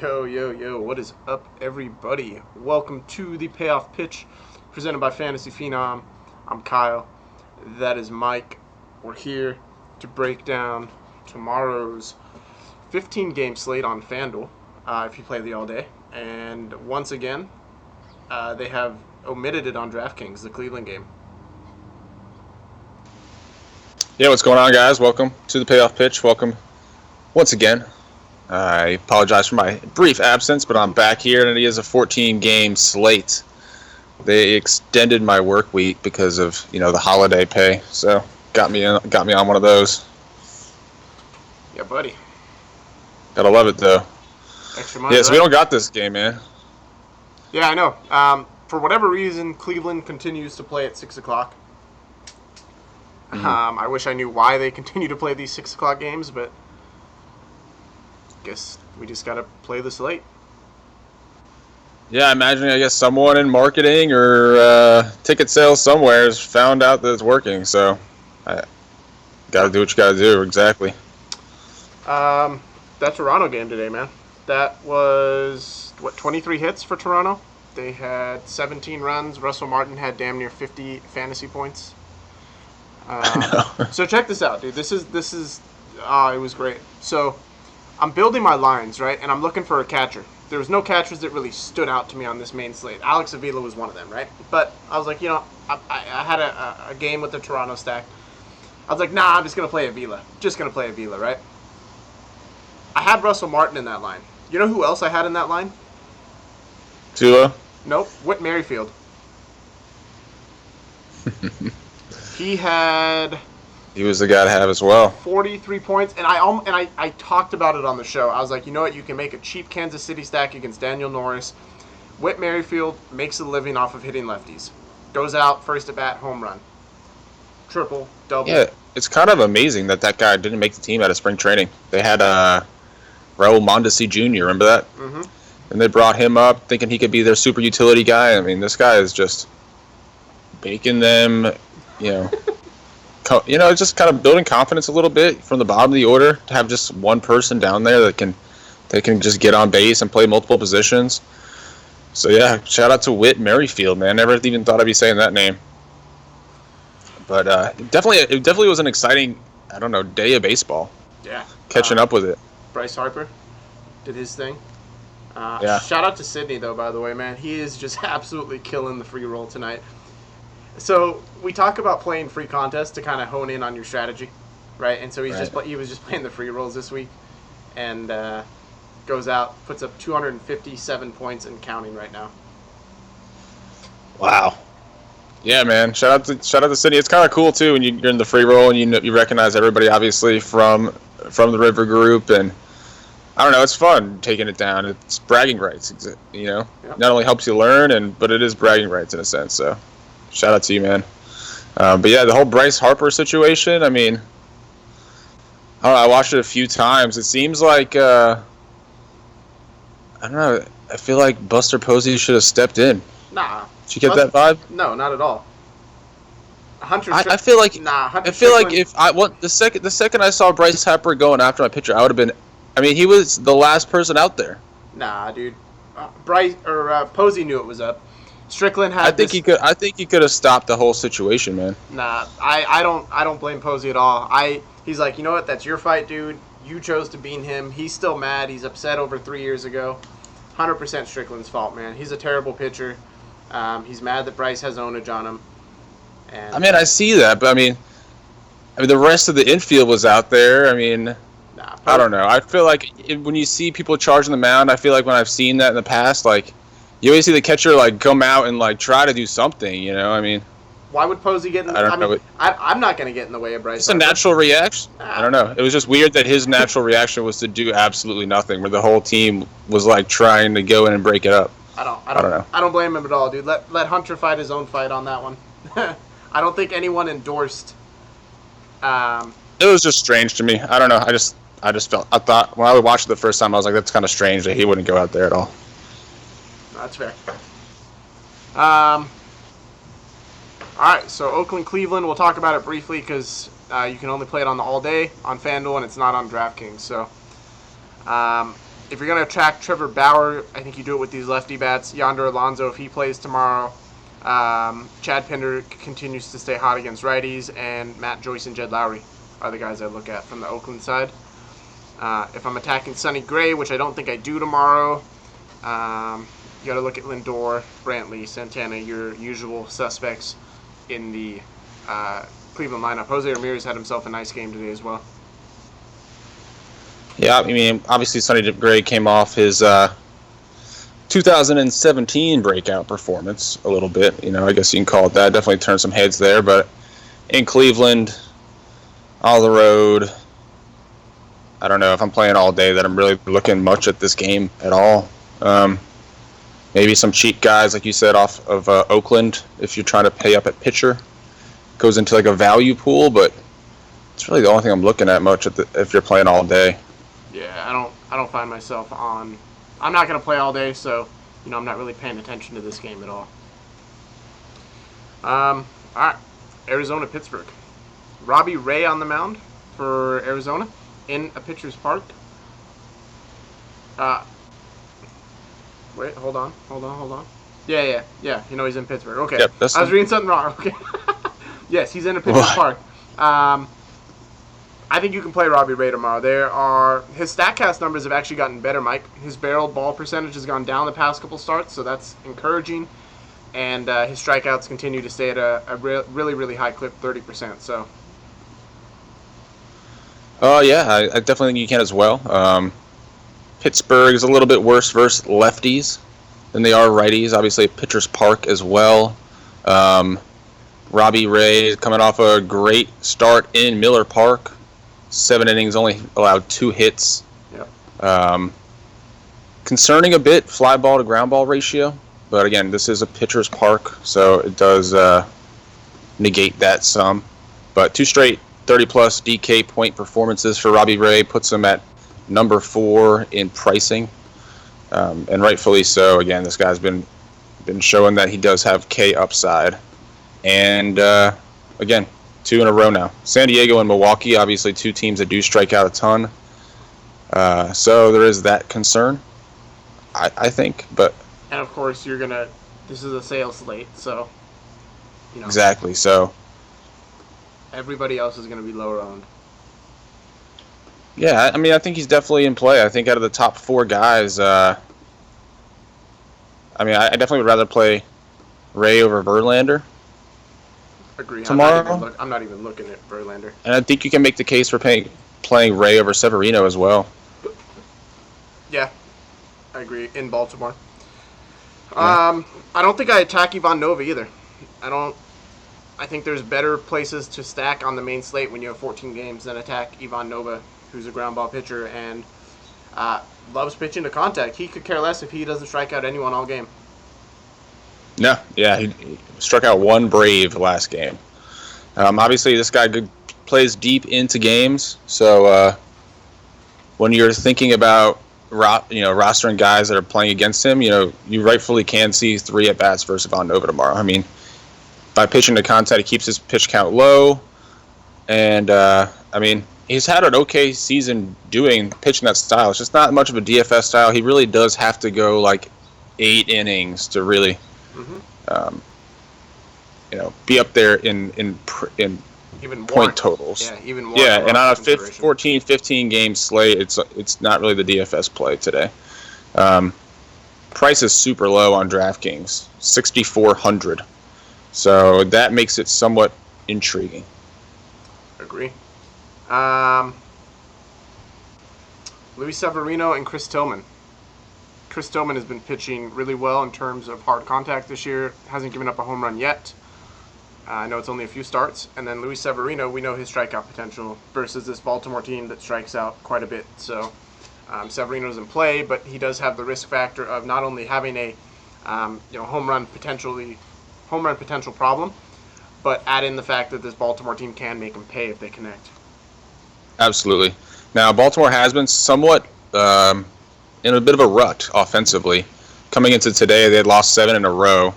Yo, yo, yo, what is up, everybody? Welcome to the Payoff Pitch presented by Fantasy Phenom. I'm Kyle. That is Mike. We're here to break down tomorrow's 15-game slate on FanDuel, if you play the all day. And once again, they have omitted it on DraftKings, the Cleveland game. Yeah, what's going on, guys? Welcome to the Payoff Pitch. Welcome once again. I apologize for my brief absence, but I'm back here, and it is a 14-game slate. They extended my work week because of the holiday pay, so got me on one of those. Yeah, buddy. Gotta love it though. Extra money. Yeah, so we don't got this game, man. Yeah, I know. For whatever reason, Cleveland continues to play at 6 o'clock. I wish I knew why they continue to play these 6 o'clock games, but guess we just got to play the slate. Yeah, I guess someone in marketing or ticket sales somewhere has found out that it's working, so I got to do what you got to do, exactly. That Toronto game today, man. That was, 23 hits for Toronto? They had 17 runs. Russell Martin had damn near 50 fantasy points. I know. So check this out, dude. This is it was great. So I'm building my lines, right? And I'm looking for a catcher. There was no catchers that really stood out to me on this main slate. Alex Avila was one of them, right? But I was like, I had a game with the Toronto stack. I was like, nah, I'm just going to play Avila. Just going to play Avila, right? I had Russell Martin in that line. You know who else I had in that line? Tua? Nope. Whit Merrifield. He was the guy to have as well. 43 points, and I talked about it on the show. I was like, you know what? You can make a cheap Kansas City stack against Daniel Norris. Whit Merrifield makes a living off of hitting lefties. Goes out, first at bat, home run. Triple, double. Yeah, it's kind of amazing that guy didn't make the team out of spring training. They had Raul Mondesi Jr., remember that? Mm-hmm. And they brought him up thinking he could be their super utility guy. I mean, this guy is just making them, just kind of building confidence a little bit from the bottom of the order to have just one person down there that can just get on base and play multiple positions. So yeah, shout out to Whit Merrifield, man. Never even thought I'd be saying that name. But it definitely was an exciting, day of baseball. Yeah. Catching up with it. Bryce Harper did his thing. Yeah. Shout out to Sydney, though, by the way, man. He is just absolutely killing the free roll tonight. So we talk about playing free contests to kind of hone in on your strategy, right? And so he was just playing the free rolls this week, and goes out, puts up 257 points and counting right now. Wow. Yeah, man. Shout out to Sydney. It's kind of cool too when you're in the free roll and you recognize everybody obviously from the River Group, and I don't know, it's fun taking it down. It's bragging rights, Yep. Not only helps you learn but it is bragging rights in a sense. So shout out to you, man. But yeah, the whole Bryce Harper situation, I mean, I don't know, I watched it a few times. It seems like, I don't know, I feel like Buster Posey should have stepped in. Nah. Did you get that vibe? No, not at all. I feel like the second I saw Bryce Harper going after my pitcher, I would have been. I mean, he was the last person out there. Nah, dude. Posey knew it was up. Strickland had. I think he could have stopped the whole situation, man. Nah, I don't blame Posey at all. He's like, you know what? That's your fight, dude. You chose to bean him. He's still mad. He's upset over 3 years ago. 100% Strickland's fault, man. He's a terrible pitcher. He's mad that Bryce has ownage on him. And, I mean, I see that, but I mean, the rest of the infield was out there. I mean, I don't know. I feel like when you see people charging the mound, I feel like when I've seen that in the past, like, you always see the catcher like come out and like try to do something. I mean, why would Posey get in? I'm not going to get in the way of Bryce. It's a natural reaction. I don't know. It was just weird that his natural reaction was to do absolutely nothing, where the whole team was like trying to go in and break it up. I don't know. I don't blame him at all, dude. Let Hunter fight his own fight on that one. I don't think anyone endorsed. It was just strange to me. I don't know. I thought when I watched it the first time, I was like, that's kind of strange that he wouldn't go out there at all. That's fair. All right, so Oakland, Cleveland. We'll talk about it briefly because you can only play it on the all day on FanDuel and it's not on DraftKings. So If you're going to attack Trevor Bauer, I think you do it with these lefty bats. Yonder Alonso, if he plays tomorrow. Chad Pinder continues to stay hot against righties, and Matt Joyce and Jed Lowry are the guys I look at from the Oakland side. If I'm attacking Sonny Gray, which I don't think I do tomorrow, you got to look at Lindor, Brantley, Santana, your usual suspects in the Cleveland lineup. Jose Ramirez had himself a nice game today as well. Yeah, I mean, obviously Sonny Gray came off his 2017 breakout performance a little bit. I guess you can call it that. Definitely turned some heads there, but in Cleveland, on the road, I don't know if I'm playing all day that I'm really looking much at this game at all. Maybe some cheap guys, like you said, off of Oakland, if you're trying to pay up at pitcher. Goes into like a value pool, but it's really the only thing I'm looking at much if you're playing all day. Yeah, I don't find myself on. I'm not going to play all day, so I'm not really paying attention to this game at all. All right, Arizona Pittsburgh. Robbie Ray on the mound for Arizona in a pitcher's park. Wait, hold on. Yeah. He's in Pittsburgh. Okay, yep, I was reading something wrong. Okay, yes, he's in a pitcher's park. I think you can play Robbie Ray tomorrow. His StatCast numbers have actually gotten better, Mike. His barreled ball percentage has gone down the past couple starts, so that's encouraging. And his strikeouts continue to stay at a really, really high clip, 30%. So. Yeah, I definitely think you can as well. Pittsburgh is a little bit worse versus lefties than they are righties. Obviously, pitcher's park as well. Robbie Ray is coming off a great start in Miller Park. 7 innings, only allowed 2 hits. Yep. Concerning a bit, fly ball to ground ball ratio. But again, this is a pitcher's park, so it does negate that some. But 2 straight 30-plus DK point performances for Robbie Ray puts him at number 4 in pricing. And rightfully so. Again, this guy's been showing that he does have K upside. And again, 2 in a row now. San Diego and Milwaukee, obviously 2 teams that do strike out a ton. So there is that concern, I think. But and of course, this is a sales slate, so exactly. So everybody else is going to be lower owned. Yeah, I mean, I think he's definitely in play. I think out of the top 4 guys, I definitely would rather play Ray over Verlander. Agree. Tomorrow, I'm not even looking at Verlander. And I think you can make the case for playing Ray over Severino as well. Yeah, I agree. In Baltimore, I don't think I attack Ivan Nova either. I think there's better places to stack on the main slate when you have 14 games than attack Ivan Nova, who's a ground ball pitcher and loves pitching to contact. He could care less if he doesn't strike out anyone all game. No, yeah, he struck out 1 Brave last game. Obviously, this guy plays deep into games, so when you're thinking about rostering guys that are playing against him, you rightfully can see 3 at-bats versus Ivan Nova tomorrow. I mean, by pitching to contact, he keeps his pitch count low, and he's had an okay season pitching that style. It's just not much of a DFS style. He really does have to go like 8 innings to really, be up there in even point totals. Yeah, even more. Yeah, and on a 14, 15 game slate, it's not really the DFS play today. Price is super low on DraftKings, $6,400. So that makes it somewhat intriguing. Agree. Luis Severino and Chris Tillman. Chris Tillman has been pitching really well in terms of hard contact this year. Hasn't given up a home run yet. I know it's only a few starts. And then Luis Severino, we know his strikeout potential versus this Baltimore team that strikes out quite a bit. So Severino's in play, but he does have the risk factor of not only having a home run potential problem, but add in the fact that this Baltimore team can make him pay if they connect. Absolutely. Now, Baltimore has been somewhat in a bit of a rut offensively. Coming into today, they had lost 7 in a row,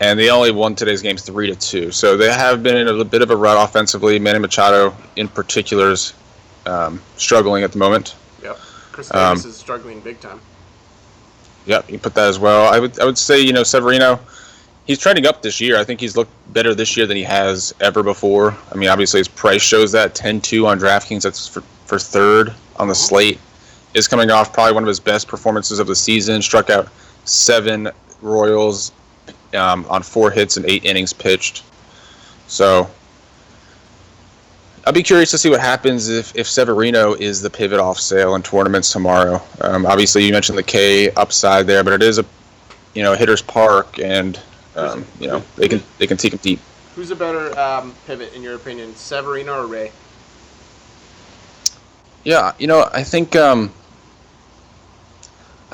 and they only won today's games 3-2. So they have been in a bit of a rut offensively. Manny Machado, in particular, is struggling at the moment. Yep. Chris Davis is struggling big time. Yep, you put that as well. I would say, Severino, he's trending up this year. I think he's looked better this year than he has ever before. I mean, obviously his price shows that 10-2 on DraftKings. That's for third on the slate. Is coming off probably one of his best performances of the season. Struck out 7 Royals on 4 hits and 8 innings pitched. So I'll be curious to see what happens if Severino is the pivot off sale in tournaments tomorrow. Obviously, you mentioned the K upside there, but it is a hitter's park, and they can take him deep. Who's a better pivot in your opinion, Severino or Ray? Yeah, I think I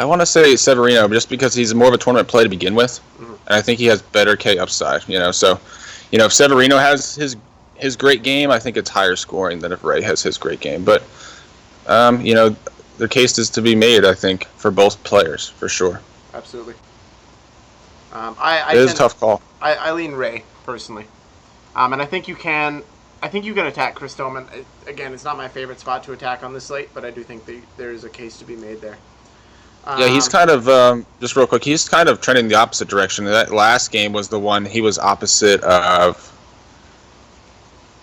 want to say Severino just because he's more of a tournament play to begin with, and I think he has better K upside. So if Severino has his great game, I think it's higher scoring than if Ray has his great game. But the case is to be made, I think, for both players for sure. Absolutely. It is a tough call. I lean Ray personally, and I think you can attack Chris Tillman. Again, it's not my favorite spot to attack on this slate, but I do think there is a case to be made there. Yeah, he's kind of just real quick. He's kind of trending the opposite direction. That last game was the one he was opposite of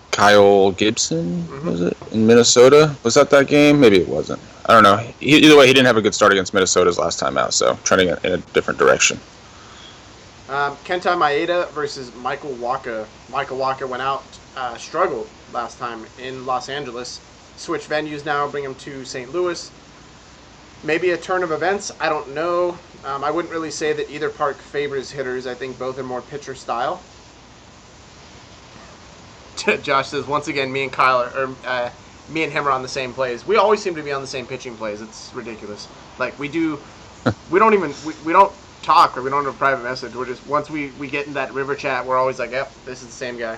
Kyle Gibson. Was it in Minnesota? Was that game? Maybe it wasn't. I don't know. Either way, he didn't have a good start against Minnesota's last time out, so trending in a different direction. Kenta Maeda versus Michael Wacha. Michael Wacha went out, struggled last time in Los Angeles. Switch venues now, bring him to St. Louis. Maybe a turn of events. I don't know. I wouldn't really say that either park favors hitters. I think both are more pitcher style. Josh says, once again, me and him are on the same plays. We always seem to be on the same pitching plays. It's ridiculous. Like, we don't talk or we don't have a private message. We're just, once we get in that river chat, we're always like, yep, this is the same guy.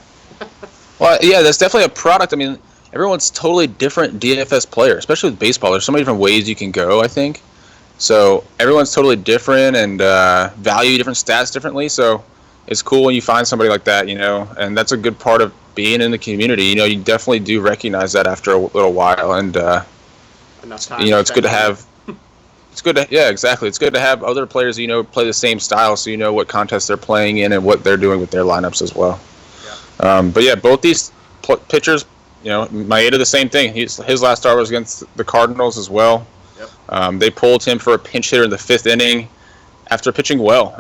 Well, yeah, that's definitely a product. I mean, everyone's totally different DFS player, especially with baseball. There's so many different ways you can go, I think. So everyone's totally different and value different stats differently. So it's cool when you find somebody like that, and that's a good part of being in the community. You definitely do recognize that after a little while, and it's good to have. Yeah, exactly. It's good to have other players play the same style, so you know what contests they're playing in and what they're doing with their lineups as well. Yeah. But yeah, both these pitchers, Maeda, the same thing. His last start was against the Cardinals as well. Yep. They pulled him for a pinch hitter in the 5th inning after pitching well,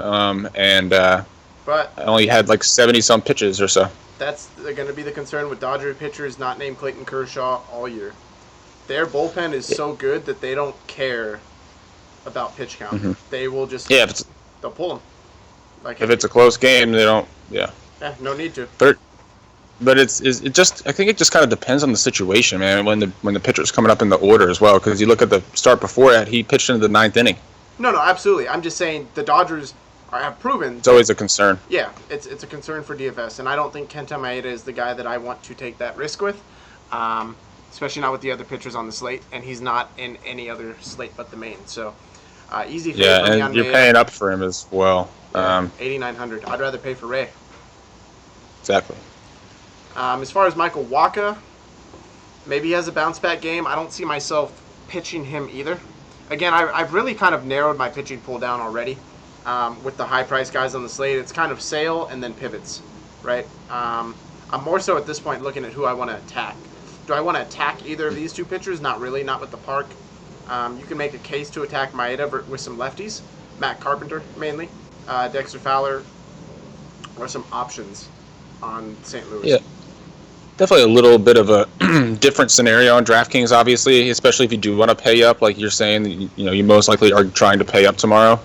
but only had like 70-some pitches or so. That's going to be the concern with Dodger pitchers not named Clayton Kershaw all year. Their bullpen is so good that they don't care about pitch count. Mm-hmm. They will just they'll pull them. Like if it's a close game, they don't. Yeah, no need to. But it's just I think it just kind of depends on the situation, man. When the pitcher's coming up in the order as well, because you look at the start before that, he pitched into the 9th inning. No, absolutely. I'm just saying the Dodgers have proven. It's always a concern. Yeah, it's a concern for DFS, and I don't think Kenta Maeda is the guy that I want to take that risk with, especially not with the other pitchers on the slate, and he's not in any other slate but the main. So easy. Yeah, and you're paying up for him as well. Yeah, 8,900. I'd rather pay for Ray. Exactly. As far as Michael Wacha, maybe he has a bounce back game. I don't see myself pitching him either. Again, I've really kind of narrowed my pitching pool down already. With the high-priced guys on the slate, it's kind of sale and then pivots, right? I'm more so at this point looking at who I want to attack. Do I want to attack either of these two pitchers? Not really, not with the park. You can make a case to attack Maeda with some lefties, Matt Carpenter mainly, Dexter Fowler, or some options on St. Louis. Yeah, definitely a little bit of a different scenario on DraftKings, obviously, especially if you do want to pay up, like you're saying. You most likely are trying to pay up tomorrow.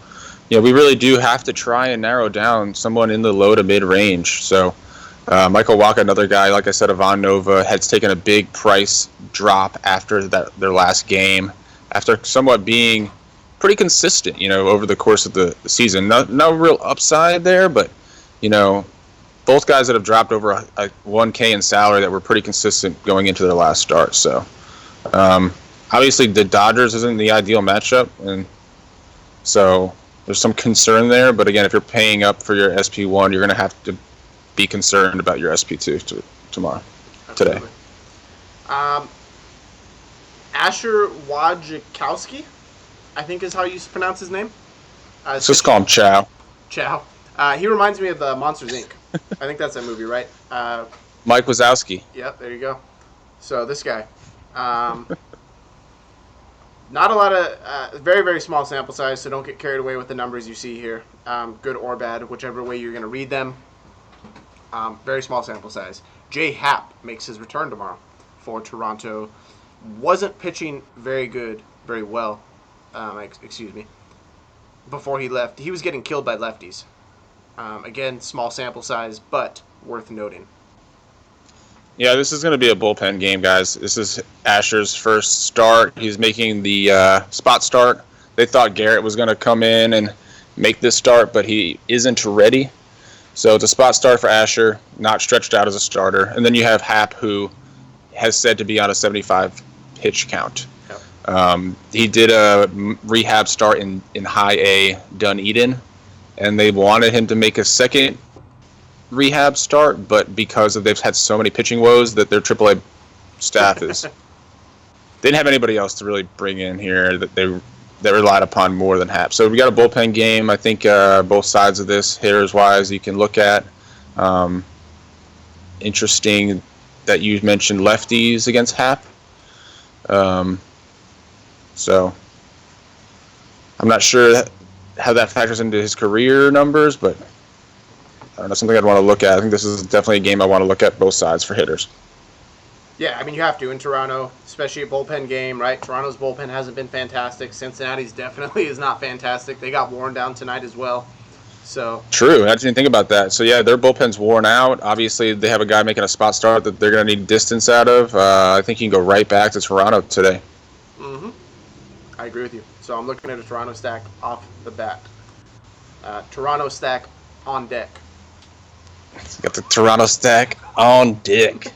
We really do have to try and narrow down someone in the low to mid range. So Michael Wacha, another guy, like I said, Ivan Nova, has taken a big price drop after their last game, after somewhat being pretty consistent, over the course of the season. No real upside there, but, both guys that have dropped over a 1K in salary that were pretty consistent going into their last start. So obviously the Dodgers isn't the ideal matchup, and so there's some concern there, but again, if you're paying up for your SP1, you're going to have to be concerned about your SP2 tomorrow, today. Adam Asher Wojciechowski, I think is how you pronounce his name. Let's just call him Chow. Chow. He reminds me of the Monsters Inc. I think that's that movie, right? Mike Wazowski. Yep, there you go. So this guy. Not a lot of, very, very small sample size, so don't get carried away with the numbers you see here. Good or bad, whichever way you're going to read them. Very small sample size. Jay Happ makes his return tomorrow for Toronto. Wasn't pitching very well, excuse me, before he left. He was getting killed by lefties. Again, small sample size, but worth noting. Yeah, this is going to be a bullpen game, guys. This is Asher's first start. He's making the spot start. They thought Garrett was going to come in and make this start, but he isn't ready. So it's a spot start for Asher, not stretched out as a starter. And then you have Happ, who has said to be on a 75 pitch count. Yep. He did a rehab start in High A Dunedin, and they wanted him to make a second rehab start, but because they've had so many pitching woes that their AAA staff they didn't have anybody else to really bring in here that they relied upon more than Happ. So we got a bullpen game. I think both sides of this, hitters wise, you can look at. Interesting that you mentioned lefties against Happ. So I'm not sure how that factors into his career numbers, but I don't know, something I'd want to look at. I think this is definitely a game I want to look at both sides for hitters. Yeah, I mean, you have to in Toronto, especially a bullpen game, right? Toronto's bullpen hasn't been fantastic. Cincinnati's definitely is not fantastic. They got worn down tonight as well. So True. I didn't think about that. So, yeah, their bullpen's worn out. Obviously, they have a guy making a spot start that they're going to need distance out of. I think he can go right back to Toronto today. Mm-hmm. I agree with you. So I'm looking at a Toronto stack off the bat. Toronto stack on deck. Got the Toronto stack on deck.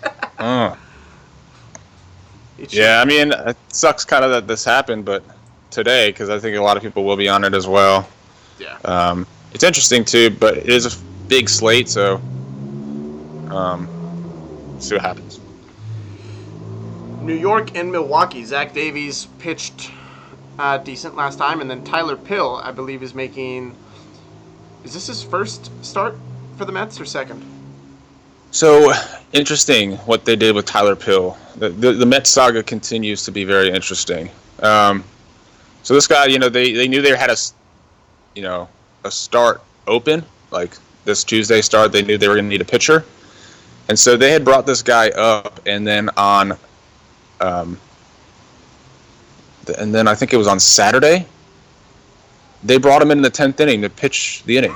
Yeah, I mean, it sucks kind of that this happened, but today, because I think a lot of people will be on it as well. Yeah. It's interesting, too, but it is a big slate, so see what happens. New York and Milwaukee. Zach Davies pitched decent last time, and then Tyler Pill, I believe, is making... Is this his first start for the Mets or second? So, interesting what they did with Tyler Pill. The Mets saga continues to be very interesting. So this guy, they knew they had a start open, like this Tuesday start. They knew they were going to need a pitcher. And so they had brought this guy up, and then and then I think it was on Saturday, they brought him in the 10th inning to pitch the inning.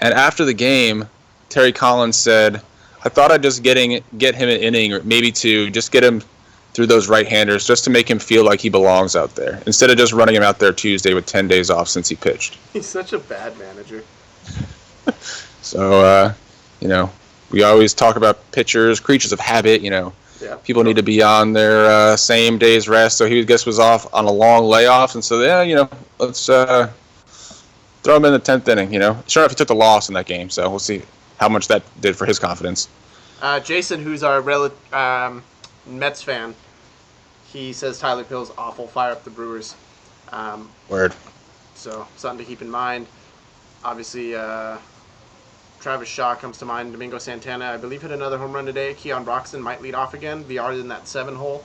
And after the game, Terry Collins said, I thought I'd just get him an inning or maybe two, just get him through those right-handers just to make him feel like he belongs out there, instead of just running him out there Tuesday with 10 days off since he pitched. He's such a bad manager. So, we always talk about pitchers, creatures of habit, Yeah. People need to be on their same day's rest. So he, I guess, was off on a long layoff. And so, let's throw him in the 10th inning, Sure enough, he took the loss in that game. So we'll see how much that did for his confidence. Jason, who's our Mets fan, he says Tyler Pill's awful. Fire up the Brewers. Word. So something to keep in mind. Obviously, Travis Shaw comes to mind. Domingo Santana, I believe, hit another home run today. Keon Broxton might lead off again. VR in that 7-hole.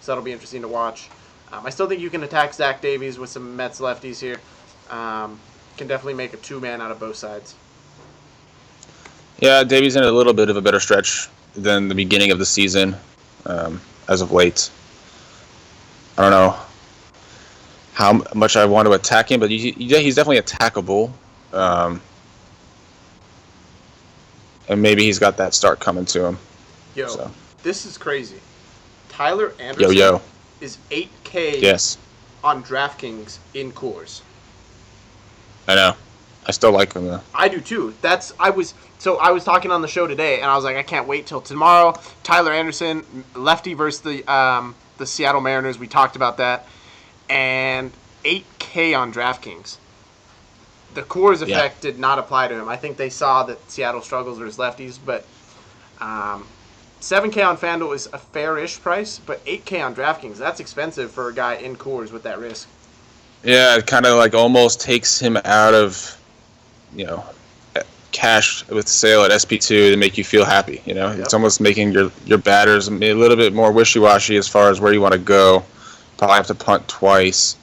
So that'll be interesting to watch. I still think you can attack Zach Davies with some Mets lefties here. Can definitely make a two-man out of both sides. Yeah, Davies in a little bit of a better stretch than the beginning of the season as of late. I don't know how much I want to attack him, but he's definitely attackable. And maybe he's got that start coming to him. This is crazy. Tyler Anderson is 8K on DraftKings in Coors. I know. I still like him, though. I do, too. I was talking on the show today, and I was like, I can't wait till tomorrow. Tyler Anderson, lefty versus the Seattle Mariners. We talked about that. And 8K on DraftKings. The Coors effect did not apply to him. I think they saw that Seattle struggles versus lefties, but 7K on FanDuel is a fair-ish price, but 8K on DraftKings, that's expensive for a guy in Coors with that risk. Yeah, it kind of like almost takes him out of, cash with sale at SP2 to make you feel happy. Yep. It's almost making your batters a little bit more wishy-washy as far as where you want to go. Probably have to punt twice.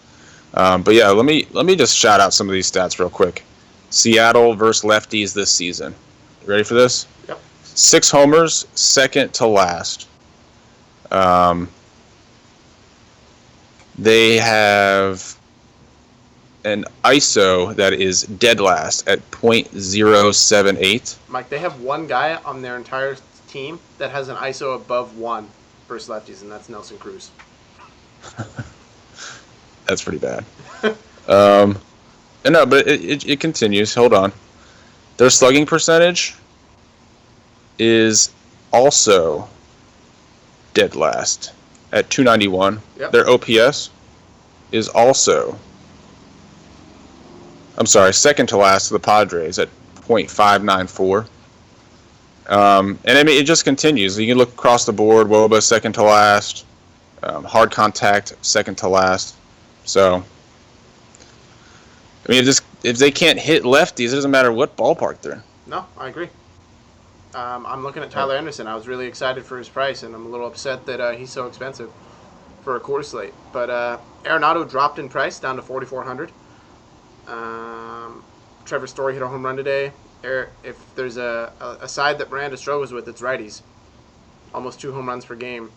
But yeah, let me just shout out some of these stats real quick. Seattle versus lefties this season. You ready for this? Yep. 6 homers, second to last. They have an ISO that is dead last at .078. Mike, they have one guy on their entire team that has an ISO above 1 versus lefties, and that's Nelson Cruz. That's pretty bad. No, but it continues. Hold on. Their slugging percentage is also dead last at 291. Yep. Their OPS is also, second to last to the Padres at .594. And I mean, it just continues. You can look across the board. Woba second to last. Hard contact second to last. So, I mean, if they can't hit lefties, it doesn't matter what ballpark they're in. No, I agree. I'm looking at Tyler Anderson. I was really excited for his price, and I'm a little upset that he's so expensive for a Coors slate. But Arenado dropped in price down to 4,400. Trevor Story hit a home run today. If there's a side that Miranda struggles with, it's righties. Almost 2 home runs per game,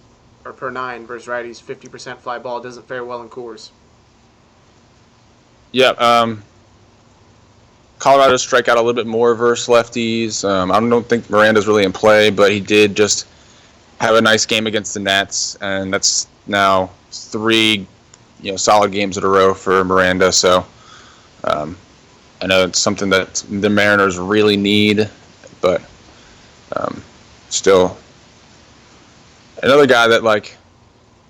or per 9 versus righties. 50% fly ball doesn't fare well in Coors. Yeah, Colorado strike out a little bit more versus lefties. I don't think Miranda's really in play, but he did just have a nice game against the Nats, and that's now 3, solid games in a row for Miranda. So I know it's something that the Mariners really need, but still another guy that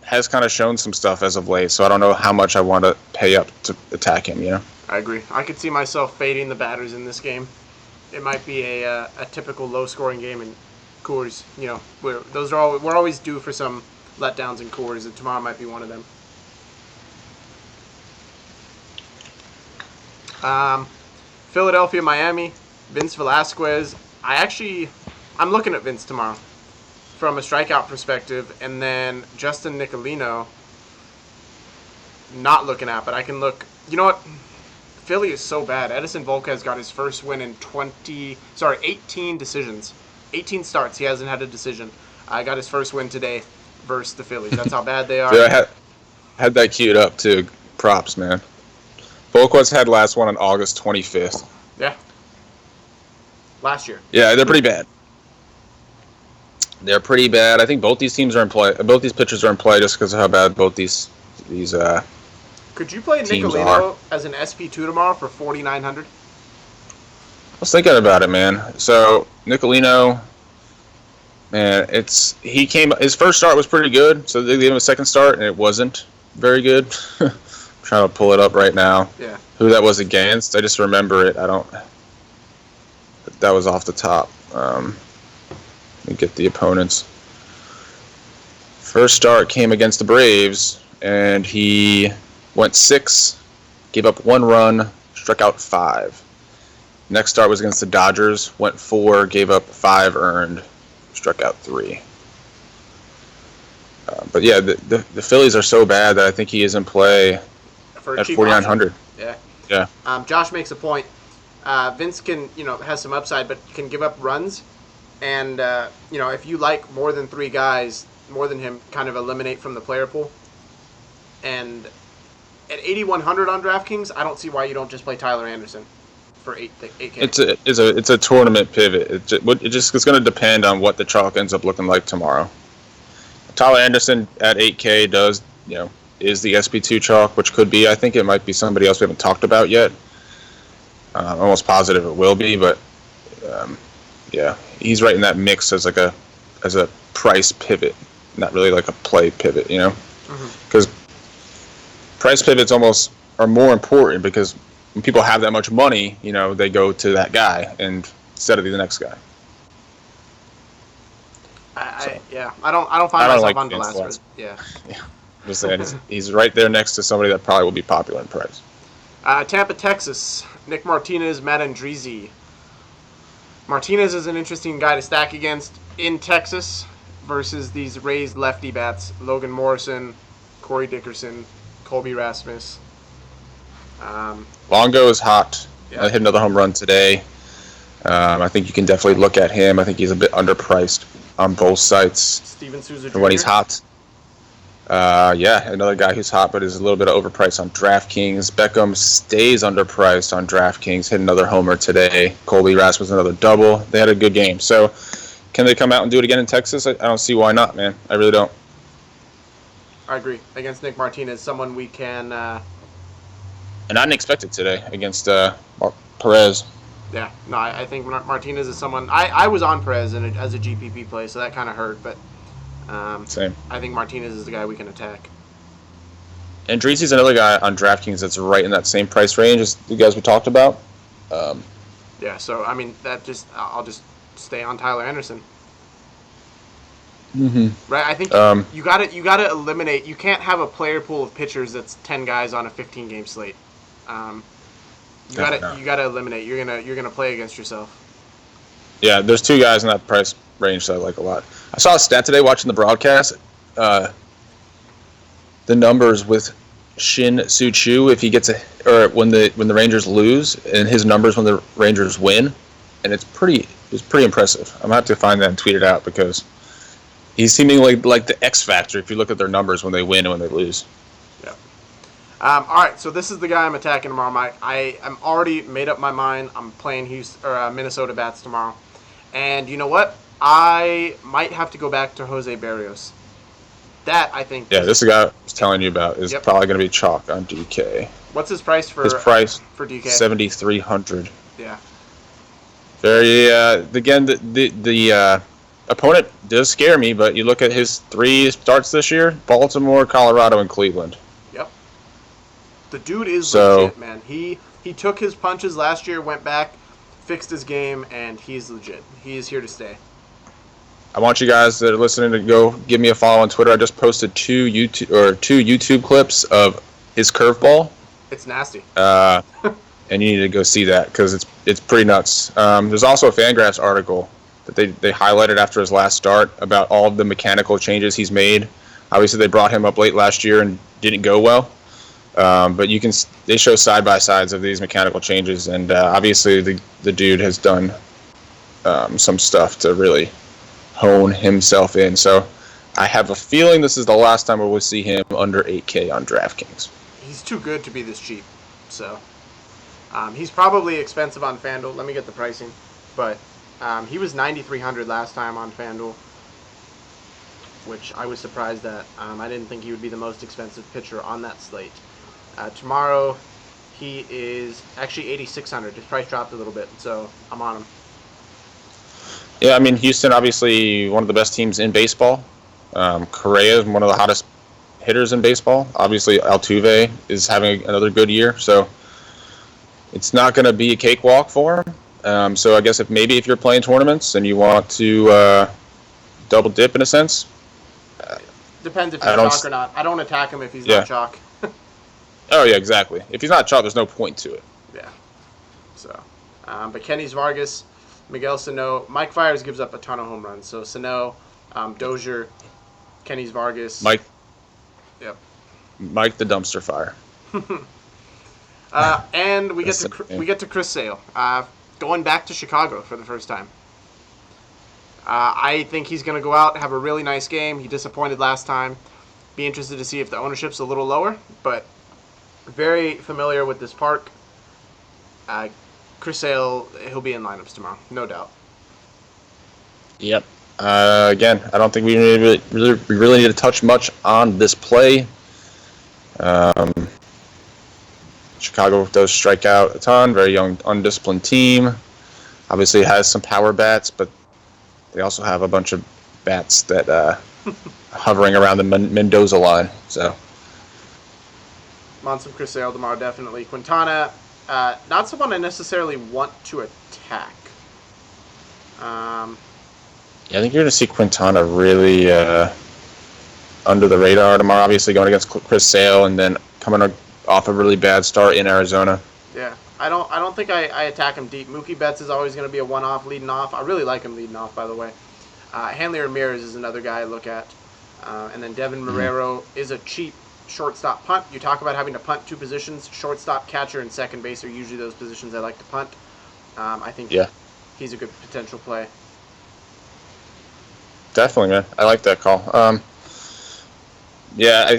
has kind of shown some stuff as of late. So I don't know how much I want to pay up to attack him. I agree. I could see myself fading the batters in this game. It might be a typical low-scoring game in Coors. We're always due for some letdowns in Coors, and tomorrow might be one of them. Philadelphia, Miami, Vince Velasquez. I'm looking at Vince tomorrow from a strikeout perspective, and then Justin Nicolino not looking at, but I can look. You know what? Philly is so bad. Edison Volquez got his first win in 18 decisions. 18 starts. He hasn't had a decision. I got his first win today versus the Phillies. That's how bad they are. Yeah, I had that queued up too. Props, man. Volquez had last one on August 25th. Yeah. Last year. Yeah, they're pretty bad. They're pretty bad. I think both these teams are in play. Both these pitchers are in play just because of how bad both these Could you play Nicolino as an SP2 tomorrow for 4,900? I was thinking about it, man. So Nicolino, man, his first start was pretty good. So they gave him a second start, and it wasn't very good. I'm trying to pull it up right now. Yeah. Who that was against? I just remember it. That was off the top. Let me get the opponents. First start came against the Braves, and he went 6, gave up 1 run, struck out 5. Next start was against the Dodgers, went 4, gave up 5 earned, struck out 3. But yeah, the Phillies are so bad that I think he is in play at 4,900. Yeah. Josh makes a point. Vince can, has some upside, but can give up runs. And, if you like more than 3 guys, more than him, kind of eliminate from the player pool. And at 8,100 on DraftKings, I don't see why you don't just play Tyler Anderson for 8K. It's a tournament pivot. It's going to depend on what the chalk ends up looking like tomorrow. Tyler Anderson at 8K does, is the SP2 chalk, which could be. I think it might be somebody else we haven't talked about yet. I'm almost positive it will be, but yeah, he's right in that mix as a price pivot, not really like a play pivot, because price pivots almost are more important because when people have that much money, they go to that guy instead of the next guy. So I don't find I don't myself like on Vince Velasquez. Velasquez. Yeah. Yeah, I'm just saying he's right there next to somebody that probably will be popular in price. Tampa, Texas. Nick Martinez, Matt Andrizi. Martinez is an interesting guy to stack against in Texas versus these raised lefty bats. Logan Morrison, Corey Dickerson, Colby Rasmus. Longo is hot. Yeah. I hit another home run today. I think you can definitely look at him. I think he's a bit underpriced on both sites Steven Souza Jr. for when he's hot. Yeah, another guy who's hot, but is a little bit overpriced on DraftKings. Beckham stays underpriced on DraftKings. Hit another homer today. Colby Rasmus another double. They had a good game. So, can they come out and do it again in Texas? I don't see why not, man. I really don't. I agree. Against Nick Martinez, someone we can. And I didn't expect it today against Perez. Yeah, no, I think Martinez is someone. I was on Perez as a GPP play, so that kind of hurt, but. Same. I think Martinez is the guy we can attack. And Dreezy's another guy on DraftKings that's right in that same price range as the guys we talked about. Yeah, so I mean I'll just stay on Tyler Anderson. Mm-hmm. Right, I think you gotta eliminate. You can't have a player pool of pitchers that's 10 guys on a 15 game slate. You gotta eliminate. You're gonna play against yourself. Yeah, there's two guys in that price range that I like a lot. I saw a stat today watching the broadcast. The numbers with Shin Soo Choo if he gets when the Rangers lose, and his numbers when the Rangers win, and it's pretty impressive. I'm gonna have to find that and tweet it out because he's seeming like the X factor if you look at their numbers when they win and when they lose. Yeah. All right, so this is the guy I'm attacking tomorrow, Mike. I am already made up my mind. I'm playing Minnesota bats tomorrow, and you know what? I might have to go back to Jose Barrios. That, I think... Yeah, this guy I was telling you about is probably going to be chalk on DK. What's his price for... His price, for DK? $7,300. Yeah. Very, again, the opponent does scare me, but you look at his 3 starts this year, Baltimore, Colorado, and Cleveland. Yep. The dude is legit, man. He took his punches last year, went back, fixed his game, and he's legit. He is here to stay. I want you guys that are listening to go give me a follow on Twitter. I just posted two YouTube clips of his curveball. It's nasty. And you need to go see that because it's pretty nuts. There's also a Fangraphs article that they highlighted after his last start about all of the mechanical changes he's made. Obviously, they brought him up late last year and didn't go well. But they show side by sides of these mechanical changes, and obviously the dude has done some stuff to really hone himself in. So I have a feeling this is the last time we'll see him under 8K on DraftKings. He's too good to be this cheap. So he's probably expensive on FanDuel. Let me get the pricing. But he was $9,300 last time on FanDuel, which I was surprised at. I didn't think he would be the most expensive pitcher on that slate. Tomorrow, he is actually $8,600. His price dropped a little bit, so I'm on him. Yeah, I mean, Houston, obviously one of the best teams in baseball. Correa is one of the hottest hitters in baseball. Obviously, Altuve is having another good year, so it's not going to be a cakewalk for him. So I guess if you're playing tournaments and you want to double dip in a sense. Depends if he's chalk or not. I don't attack him if he's not chalk. Oh, yeah, exactly. If he's not chalk, there's no point to it. Yeah. So, but Kenny's Vargas, Miguel Sano, Mike Fiers gives up a ton of home runs. So Sano, Dozier, Kenny's Vargas. Mike. Yep. Mike the dumpster fire. And we get to Chris Sale, going back to Chicago for the first time. I think he's going to go out, have a really nice game. He disappointed last time. Be interested to see if the ownership's a little lower, but very familiar with this park. Chris Sale, he'll be in lineups tomorrow, no doubt. Yep. Again, I don't think we really need to touch much on this play. Chicago does strike out a ton. Very young, undisciplined team. Obviously has some power bats, but they also have a bunch of bats that hovering around the Mendoza line. So, I'm on some Chris Sale tomorrow, definitely. Quintana, not someone I necessarily want to attack. Yeah, I think you're going to see Quintana really under the radar tomorrow. Obviously, going against Chris Sale, and then coming off a really bad start in Arizona. Yeah, I don't think I attack him deep. Mookie Betts is always going to be a one-off leading off. I really like him leading off, by the way. Hanley Ramirez is another guy I look at. And then Devin Marrero is a cheap shortstop punt. You talk about having to punt two positions. Shortstop, catcher, and second base are usually those positions I like to punt. I think he's a good potential play. Definitely, man. I like that call. I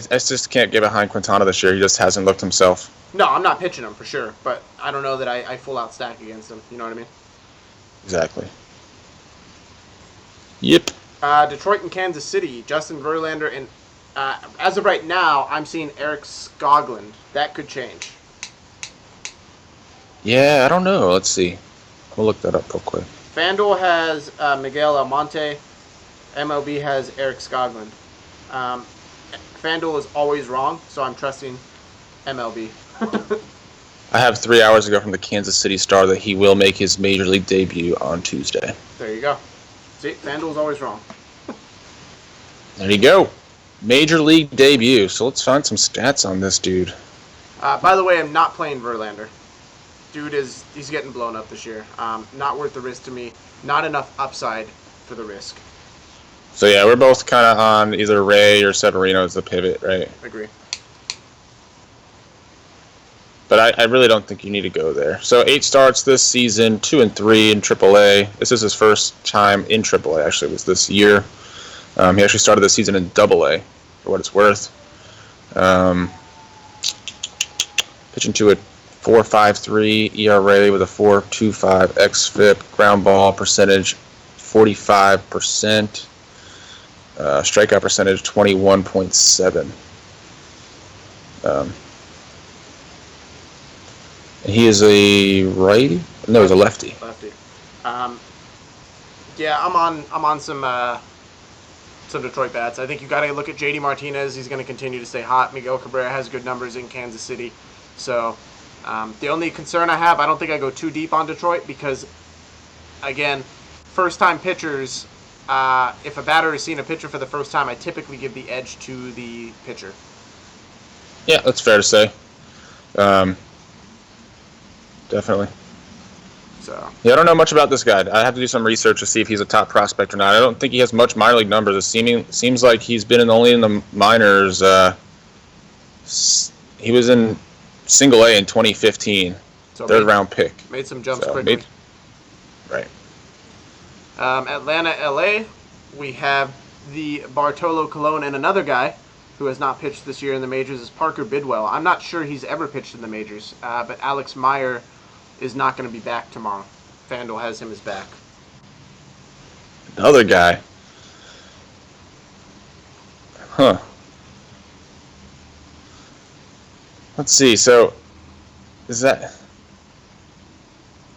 just can't get behind Quintana this year. He just hasn't looked himself. No, I'm not pitching him for sure, but I don't know that I full out stack against him. You know what I mean? Exactly. Yep. Detroit and Kansas City, Justin Verlander, and as of right now, I'm seeing Eric Skoglund. That could change. Yeah, I don't know. Let's see. We'll look that up real quick. FanDuel has Miguel Almonte. MLB has Eric Skoglund. FanDuel is always wrong, so I'm trusting MLB. I have 3 hours ago from the Kansas City Star that he will make his major league debut on Tuesday. There you go. See, FanDuel's always wrong. There you go. Major league debut. So let's find some stats on this dude. By the way, I'm not playing Verlander. Dude he's getting blown up this year. Not worth the risk to me. Not enough upside for the risk. So yeah, we're both kind of on either Ray or Severino as the pivot, right? Agree. But I really don't think you need to go there. So 8 starts this season, 2-3 in AAA. This is his first time in AAA. Actually, it was this year. He actually started the season in AA, for what it's worth. Pitching to a 4.53 ERA with a 4.25 xFIP, ground ball percentage 45%, strikeout percentage 21.7. He is a righty? No, he's a lefty. Lefty. Yeah, I'm on some Detroit bats. I think you got to look at JD Martinez. He's going to continue to stay hot. Miguel Cabrera has good numbers in Kansas City. So the only concern I have, I don't think I go too deep on Detroit because, again, first-time pitchers, if a batter has seen a pitcher for the first time, I typically give the edge to the pitcher. Yeah, that's fair to say. Definitely. So. Yeah, I don't know much about this guy. I have to do some research to see if he's a top prospect or not. I don't think he has much minor league numbers. It seems like he's been only in the minors. He was in Single A in 2015, so third-round pick. Made some jumps quickly. Right. Atlanta, LA, we have the Bartolo Colon, and another guy who has not pitched this year in the majors is Parker Bidwell. I'm not sure he's ever pitched in the majors, but Alex Meyer is not going to be back tomorrow. FanDuel has him as back. Another guy. Huh. Let's see. So, is that...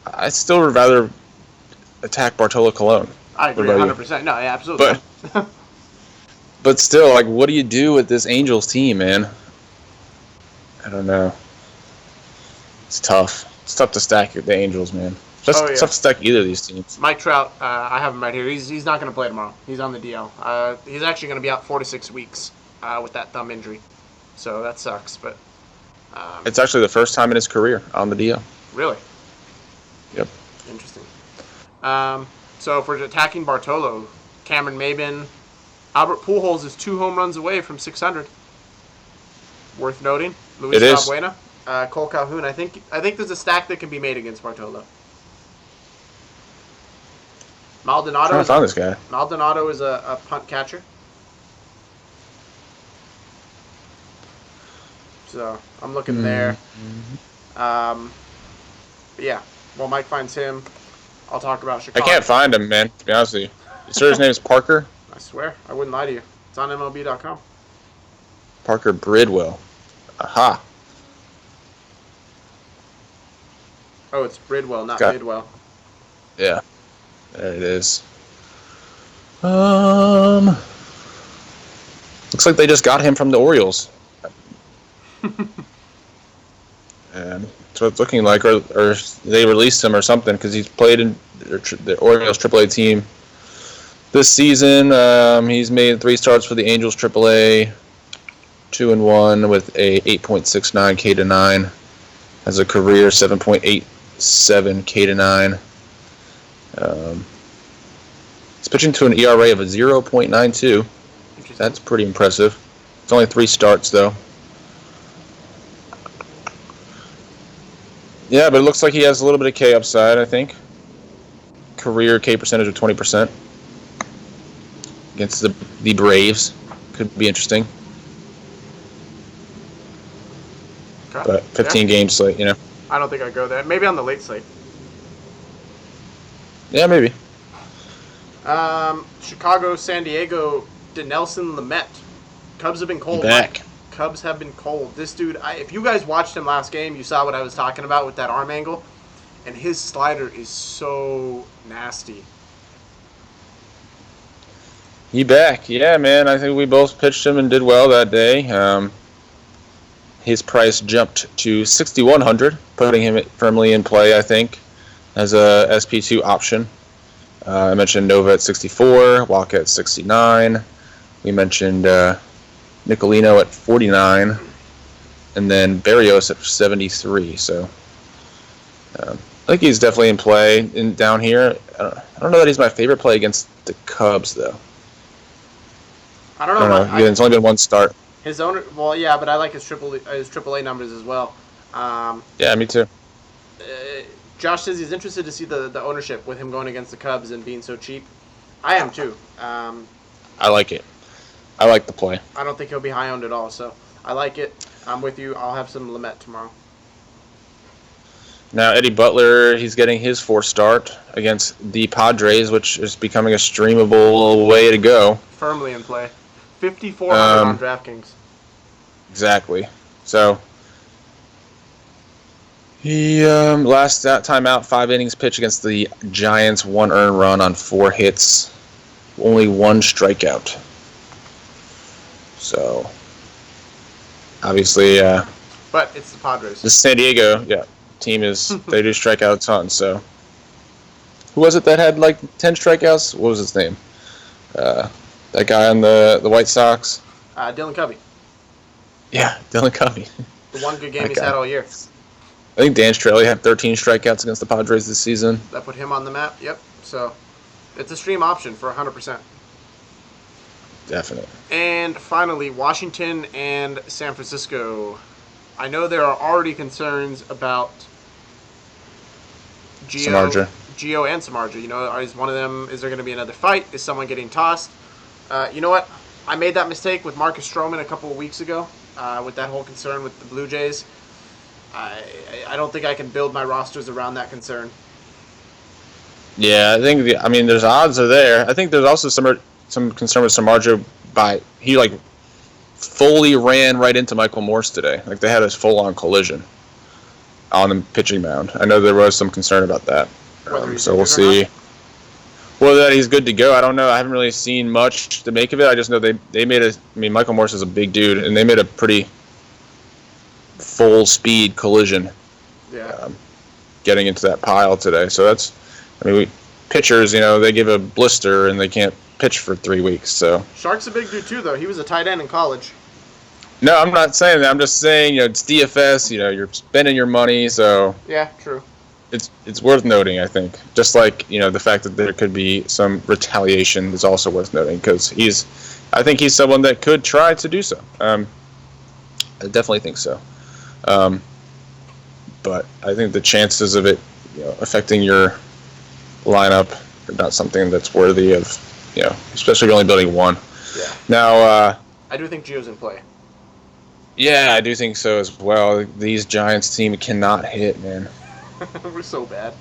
I'd still rather attack Bartolo Colon. I agree 100%. No, yeah, absolutely. But still, like, what do you do with this Angels team, man? I don't know. It's tough. It's tough to stack the Angels, man. It's tough to stack either of these teams. Mike Trout, I have him right here. He's not going to play tomorrow. He's on the DL. He's actually going to be out 4 to 6 weeks with that thumb injury. So that sucks. But it's actually the first time in his career on the DL. Really? Yep. Interesting. So if we're attacking Bartolo, Cameron Maybin, Albert Pujols is 2 home runs away from 600. Worth noting. Luis Valbuena. Cole Calhoun. I think there's a stack that can be made against Bartolo. Maldonado. I found this guy. Maldonado is a punt catcher. So I'm looking there. Yeah. While Mike finds him, I'll talk about Chicago. I can't find him, man. To be honest with you, you sure his name is Parker? I swear, I wouldn't lie to you. It's on MLB.com. Parker Bridwell. Aha. Oh, it's Bridwell, not Bidwell. Yeah. There it is. Looks like they just got him from the Orioles. And that's what it's looking like, or they released him or something because he's played in the Orioles AAA team This season, he's made 3 starts for the Angels AAA, 2-1 with a 8.69 K to 9. Has a career 7.87 K to 9. He's pitching to an ERA of a 0.92. That's pretty impressive. It's only 3 starts though. Yeah, but it looks like he has a little bit of K upside, I think. Career K percentage of 20%. Against the Braves. Could be interesting. Okay. But 15 games slate, you know. I don't think I'd go there. Maybe on the late slate. Yeah, maybe. Chicago, San Diego, Dinelson Lamet. Cubs have been cold. Back. Cubs have been cold. This dude, if you guys watched him last game, you saw what I was talking about with that arm angle. And his slider is so nasty. He back. Yeah, man. I think we both pitched him and did well that day. His price jumped to 6,100, putting him firmly in play, I think, as a SP2 option. I mentioned Nova at 64, Walker at 69. We mentioned Nicolino at 49, and then Barrios at 73. So I think he's definitely in play down here. I don't know that he's my favorite play against the Cubs, though. I don't know. It's only been 1 start. His owner, well, yeah, but I like his AAA numbers as well. Yeah, me too. Josh says he's interested to see the ownership with him going against the Cubs and being so cheap. I am too. I like it. I like the play. I don't think he'll be high owned at all, so I like it. I'm with you. I'll have some Lamet tomorrow. Now, Eddie Butler, he's getting his 4th start against the Padres, which is becoming a streamable way to go. Firmly in play. 5,400 on DraftKings. Exactly. So, he last time out, 5 innings pitched against the Giants, 1 earned run on 4 hits, only 1 strikeout. So, obviously, but it's the Padres. The San Diego, team is they do strike out a ton. So, who was it that had like 10 strikeouts? What was his name? That guy on the White Sox. Dylan Covey. Yeah, Dylan Covey. The one good game he's had all year. I think Dan Strelly had 13 strikeouts against the Padres this season. That put him on the map. Yep. So, it's a stream option for 100%. Definitely. And finally, Washington and San Francisco. I know there are already concerns about Gio and Samardzija. You know, is one of them? Is there going to be another fight? Is someone getting tossed? You know what? I made that mistake with Marcus Stroman a couple of weeks ago with that whole concern with the Blue Jays. I don't think I can build my rosters around that concern. Yeah, I think there's odds are there. I think there's also some concern with Samardzija he fully ran right into Michael Morse today. Like they had a full-on collision on the pitching mound. I know there was some concern about that. So we'll see. Whether that he's good to go, I don't know. I haven't really seen much to make of it. I just know they made Michael Morse is a big dude, and they made a pretty full-speed collision. Yeah. Getting into that pile today. So pitchers, they give a blister and they can't pitch for 3 weeks. So Shark's a big dude too, though. He was a tight end in college. No, I'm not saying that. I'm just saying, it's DFS. You're spending your money, so yeah, true. It's worth noting, I think. Just like the fact that there could be some retaliation is also worth noting because I think he's someone that could try to do so. I definitely think so. But I think the chances of it, affecting your lineup are not something that's worthy of, especially if you're only building one. Yeah. Now, I do think Gio's in play. Yeah, I do think so as well. These Giants team cannot hit, man. We're so bad.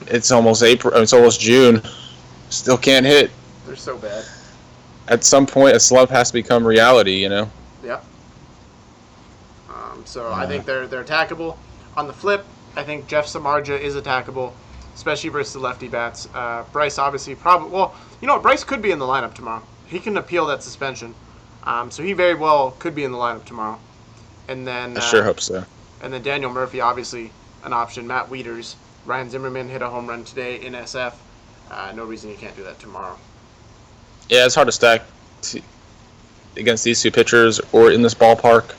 It's almost April. It's almost June. Still can't hit. They're so bad. At some point, a slump has to become reality, Yeah. I think they're attackable. On the flip, I think Jeff Samardzija is attackable, especially versus the lefty bats. Bryce obviously probably. Well, Bryce could be in the lineup tomorrow. He can appeal that suspension, so he very well could be in the lineup tomorrow. And then I sure hope so. And then Daniel Murphy, obviously an option. Matt Wieters, Ryan Zimmerman hit a home run today in SF. No reason he can't do that tomorrow. Yeah, it's hard to stack against these two pitchers or in this ballpark.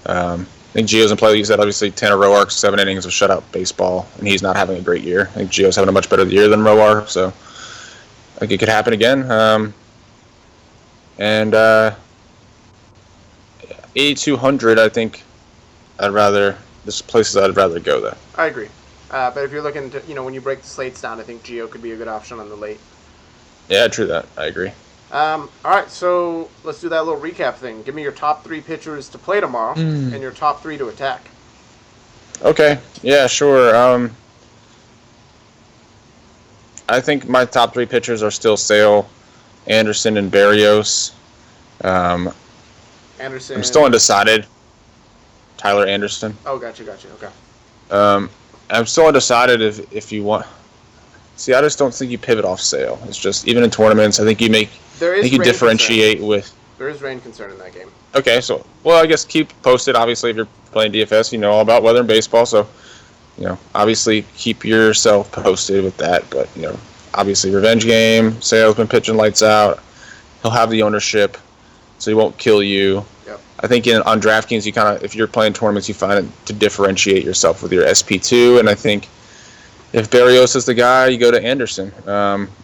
I think Gio's in play, like you said, obviously 10 of Roark's 7 innings of shutout baseball, and he's not having a great year. I think Gio's having a much better year than Roark, so I think it could happen again. And 8,200, I think this places I'd rather go, though. I agree. But if you're looking to, when you break the slates down, I think Gio could be a good option on the late. Yeah, true that. I agree. All right, so let's do that little recap thing. Give me your top 3 pitchers to play tomorrow and your top 3 to attack. Okay. Yeah, sure. I think my top 3 pitchers are still Sale, Anderson, and Berrios. Anderson. I'm still undecided. Tyler Anderson. Oh, gotcha. Okay. I'm still undecided if you want. See, I just don't think you pivot off Sale. It's just even in tournaments, I think you make. I think you differentiate with. There is rain concern in that game. Okay, so I guess keep posted. Obviously, if you're playing DFS, you know all about weather and baseball. So, obviously keep yourself posted with that. But obviously, revenge game. Sale's been pitching lights out. He'll have the ownership, so he won't kill you. Yep. I think on DraftKings, you kind of, if you're playing tournaments, you find it to differentiate yourself with your SP2, and I think if Berrios is the guy, you go to Anderson,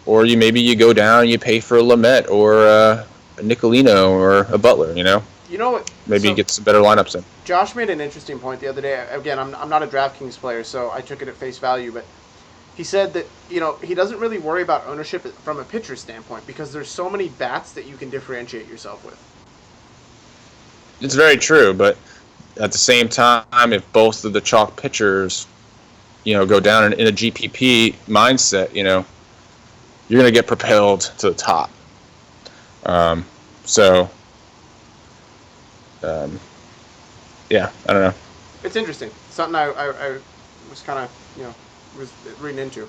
or you go down and you pay for a Lamet or a Nicolino or a Butler. You know what? Maybe you get some better lineups in. Josh made an interesting point the other day. Again, I'm not a DraftKings player, so I took it at face value, but he said that he doesn't really worry about ownership from a pitcher standpoint because there's so many bats that you can differentiate yourself with. It's very true, but at the same time, if both of the chalk pitchers, go down in a GPP mindset, you're going to get propelled to the top. Yeah, I don't know. It's interesting. Something I was kind of, was reading into.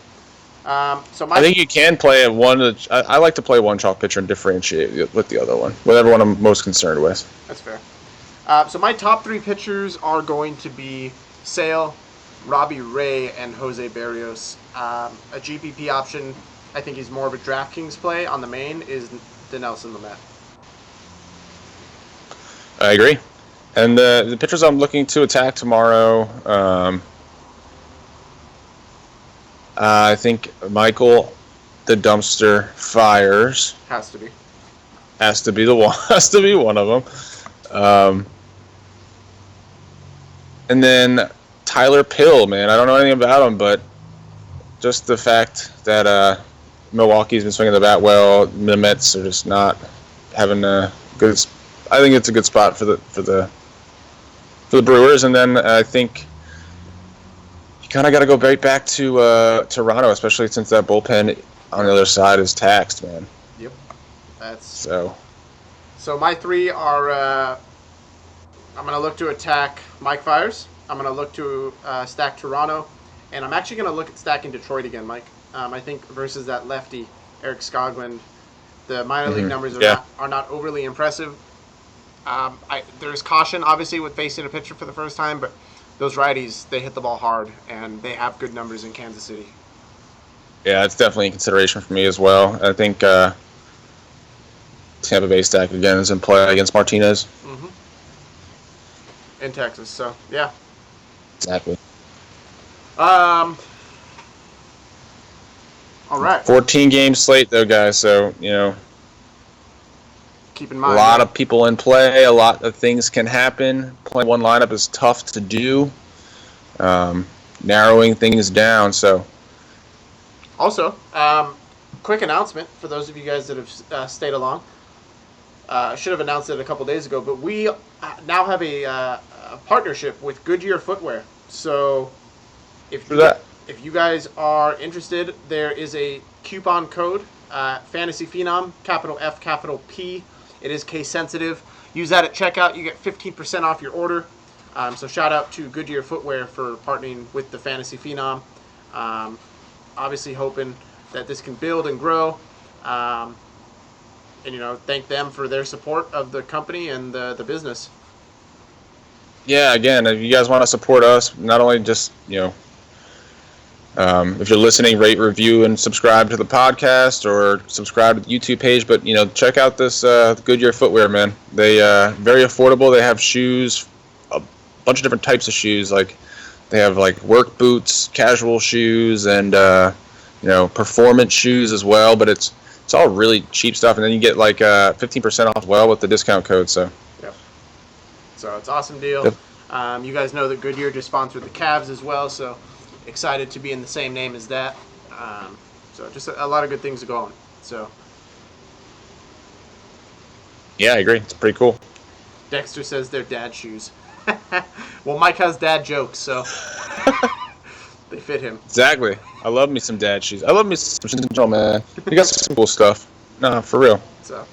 I think you can play one. I like to play one chalk pitcher and differentiate with the other one, whatever one I'm most concerned with. That's fair. So my top 3 pitchers are going to be Sale, Robbie Ray, and Jose Berrios. A GPP option, I think he's more of a DraftKings play on the main, is Dinelson Lamet. I agree. And the pitchers I'm looking to attack tomorrow, I think Michael the Dumpster Fires. Has to be. Has to be the one. Has to be one of them. And then Tyler Pill, man. I don't know anything about him, but just the fact that Milwaukee's been swinging the bat well, the Mets are just not having a good. I think it's a good spot for the Brewers, and then I think you kind of got to go right back to Toronto, especially since that bullpen on the other side is taxed, man. Yep, that's so. So my 3 are. I'm going to look to attack Mike Fiers. I'm going to look to stack Toronto. And I'm actually going to look at stacking Detroit again, Mike. I think versus that lefty, Eric Skoglund, the minor league numbers are not overly impressive. There's caution, obviously, with facing a pitcher for the first time, but those righties, they hit the ball hard, and they have good numbers in Kansas City. Yeah, it's definitely a consideration for me as well. I think Tampa Bay stack again is in play against Martinez. Mm-hmm. In Texas, so yeah. Exactly. All right. 14-game slate, though, guys. So keep in mind. A lot of people in play. A lot of things can happen. Playing one lineup is tough to do. Narrowing things down. So. Also, quick announcement for those of you guys that have stayed along. I should have announced it a couple days ago, but we now have a partnership with Goodyear Footwear. So if you guys are interested, there is a coupon code, Fantasy Phenom, capital F, capital P. It is case sensitive. Use that at checkout. You get 15% off your order. So shout out to Goodyear Footwear for partnering with the Fantasy Phenom. Obviously hoping that this can build and grow. And thank them for their support of the company and the business. Yeah, again, if you guys want to support us, not only just If you're listening, rate, review, and subscribe to the podcast or subscribe to the YouTube page. But, check out this Goodyear footwear, man. They very affordable. They have shoes, a bunch of different types of shoes. Like they have like work boots, casual shoes, and performance shoes as well. But it's all really cheap stuff, and then you get like 15% off as well with the discount code. So it's an awesome deal. Yep. You guys know that Goodyear just sponsored the Cavs as well, so excited to be in the same name as that. So just a lot of good things going. So yeah, I agree. It's pretty cool. Dexter says they're dad shoes. Well, Mike has dad jokes, so they fit him. Exactly. I love me some dad shoes. I love me some Chanel, man. You got some cool stuff. No, for real. So